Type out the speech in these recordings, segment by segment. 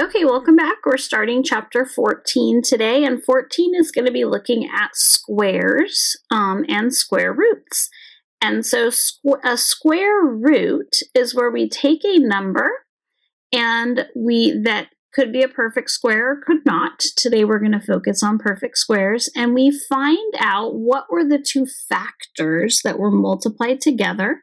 Okay, welcome back. We're starting chapter 14 today, and 14 is going to be looking at squares and square roots. And so a square root is where we take a number and that could be a perfect square or could not. Today we're going to focus on perfect squares, and we find out what were the two factors that were multiplied together.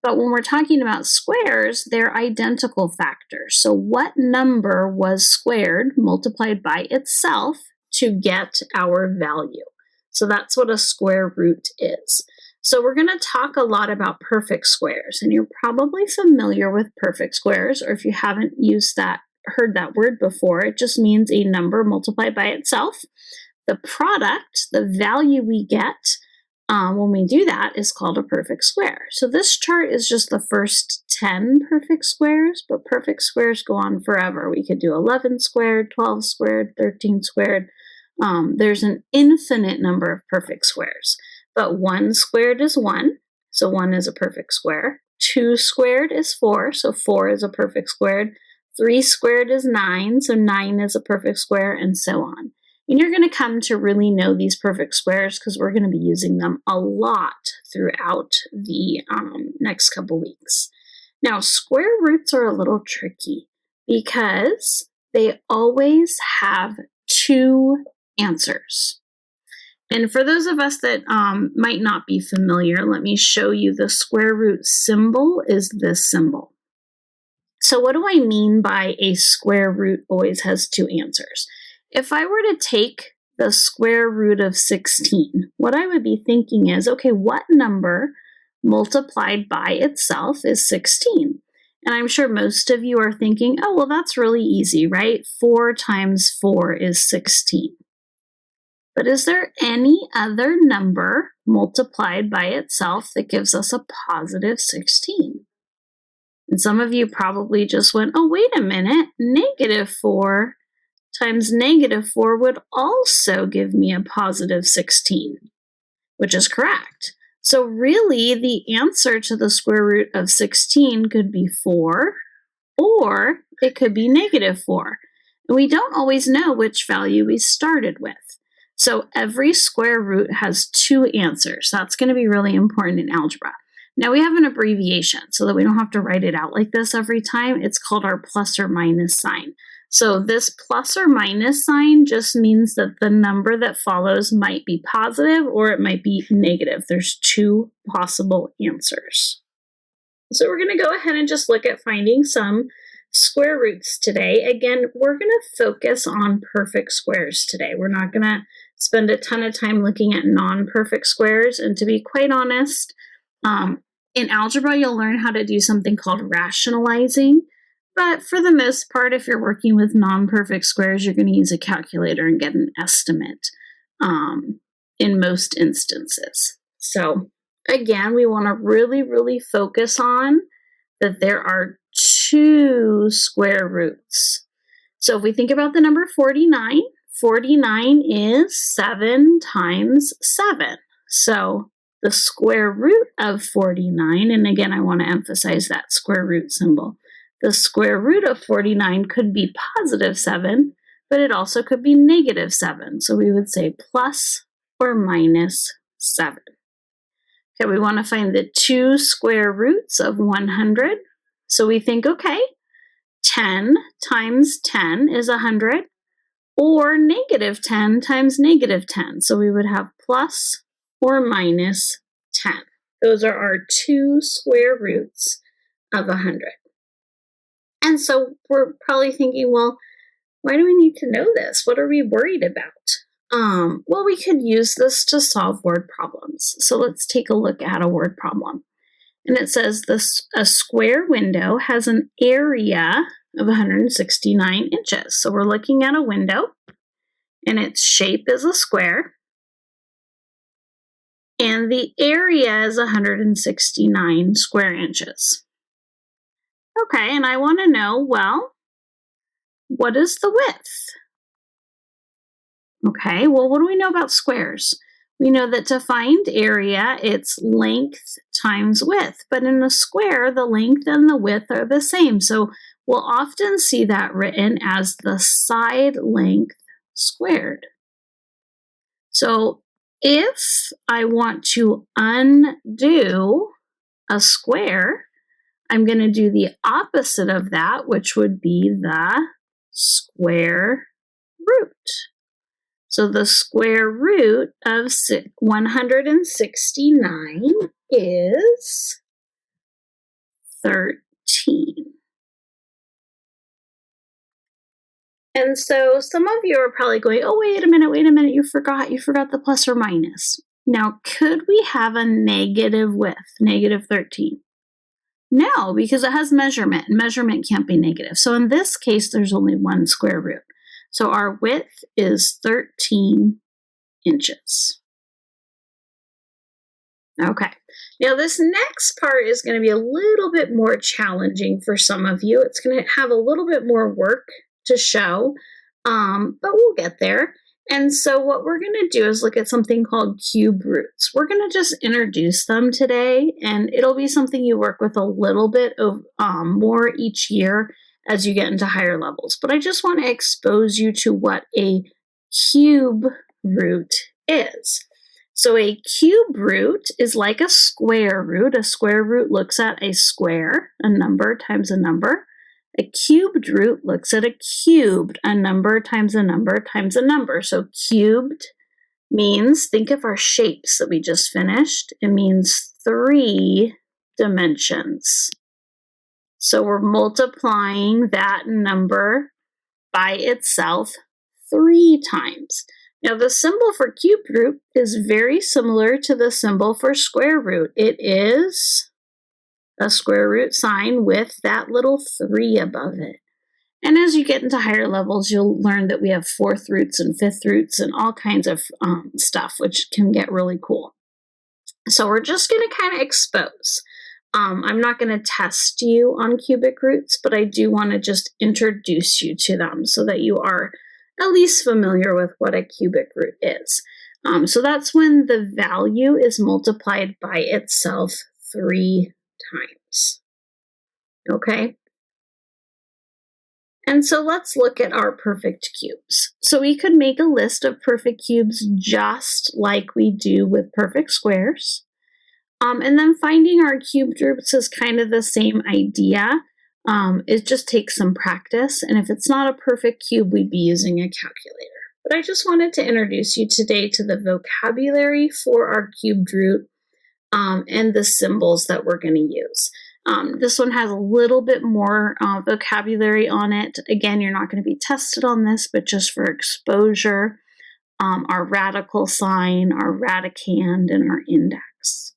But when we're talking about squares, they're identical factors. So what number was squared, multiplied by itself, to get our value? So that's what a square root is. So we're going to talk a lot about perfect squares, and you're probably familiar with perfect squares, or if you haven't heard that word before, it just means a number multiplied by itself. The product, the value we get, when we do that, is called a perfect square. So this chart is just the first 10 perfect squares, but perfect squares go on forever. We could do 11 squared, 12 squared, 13 squared. There's an infinite number of perfect squares, but 1 squared is 1, so 1 is a perfect square. 2 squared is 4, so 4 is a perfect squared. 3 squared is 9, so 9 is a perfect square, and so on. And you're going to come to really know these perfect squares because we're going to be using them a lot throughout the next couple weeks. Now, square roots are a little tricky because they always have two answers. And for those of us that might not be familiar, let me show you the square root symbol is this symbol. So what do I mean by a square root always has two answers? If I were to take the square root of 16, what I would be thinking is, okay, what number multiplied by itself is 16? And I'm sure most of you are thinking, oh, well, that's really easy, right? 4 times 4 is 16. But is there any other number multiplied by itself that gives us a positive 16? And some of you probably just went, oh, wait a minute, negative 4 times negative 4 would also give me a positive 16, which is correct. So really, the answer to the square root of 16 could be 4, or it could be negative 4. And we don't always know which value we started with. So every square root has two answers. That's going to be really important in algebra. Now we have an abbreviation so that we don't have to write it out like this every time. It's called our plus or minus sign. So this plus or minus sign just means that the number that follows might be positive or it might be negative. There's two possible answers. So we're going to go ahead and just look at finding some square roots today. Again, we're going to focus on perfect squares today. We're not going to spend a ton of time looking at non-perfect squares. And to be quite honest, in algebra, you'll learn how to do something called rationalizing. But for the most part, if you're working with non-perfect squares, you're going to use a calculator and get an estimate in most instances. So again, we want to really, really focus on that there are two square roots. So if we think about the number 49, 49 is 7 times 7. So the square root of 49, and again, I want to emphasize that square root symbol. The square root of 49 could be positive 7, but it also could be negative 7. So we would say plus or minus 7. Okay, we want to find the two square roots of 100. So we think, okay, 10 times 10 is 100, or negative 10 times negative 10. So we would have plus or minus 10. Those are our two square roots of 100. And so we're probably thinking, well, why do we need to know this? What are we worried about? Well, we could use this to solve word problems. So let's take a look at a word problem. And it says a square window has an area of 169 inches. So we're looking at a window, and its shape is a square. And the area is 169 square inches. Okay, and I want to know, well, what is the width? Okay, well, what do we know about squares? We know that to find area, it's length times width. But in a square, the length and the width are the same. So we'll often see that written as the side length squared. So if I want to undo a square, I'm going to do the opposite of that, which would be the square root. So the square root of 169 is 13. And so some of you are probably going, oh, wait a minute, you forgot the plus or minus. Now, could we have a negative width, negative 13? No, because it has measurement, and measurement can't be negative. So in this case, there's only one square root. So our width is 13 inches. Okay, now this next part is going to be a little bit more challenging for some of you. It's going to have a little bit more work to show, but we'll get there. And so what we're going to do is look at something called cube roots. We're going to just introduce them today, and it'll be something you work with a little bit of more each year as you get into higher levels. But I just want to expose you to what a cube root is. So a cube root is like a square root. A square root looks at a square, a number times a number. A cubed root looks at a cubed, a number times a number times a number. So cubed means, think of our shapes that we just finished. It means 3 dimensions. So we're multiplying that number by itself 3 times. Now the symbol for cube root is very similar to the symbol for square root. It is a square root sign with that little 3 above it. And as you get into higher levels, you'll learn that we have 4th roots and 5th roots and all kinds of stuff, which can get really cool. So we're just going to kind of expose. I'm not going to test you on cubic roots, but I do want to just introduce you to them so that you are at least familiar with what a cubic root is. So that's when the value is multiplied by itself 3 times. Okay? And so let's look at our perfect cubes. So we could make a list of perfect cubes just like we do with perfect squares. And then finding our cubed roots is kind of the same idea. It just takes some practice. And if it's not a perfect cube, we'd be using a calculator. But I just wanted to introduce you today to the vocabulary for our cubed root and the symbols that we're going to use. This one has a little bit more vocabulary on it. Again, you're not going to be tested on this, but just for exposure, our radical sign, our radicand, and our index.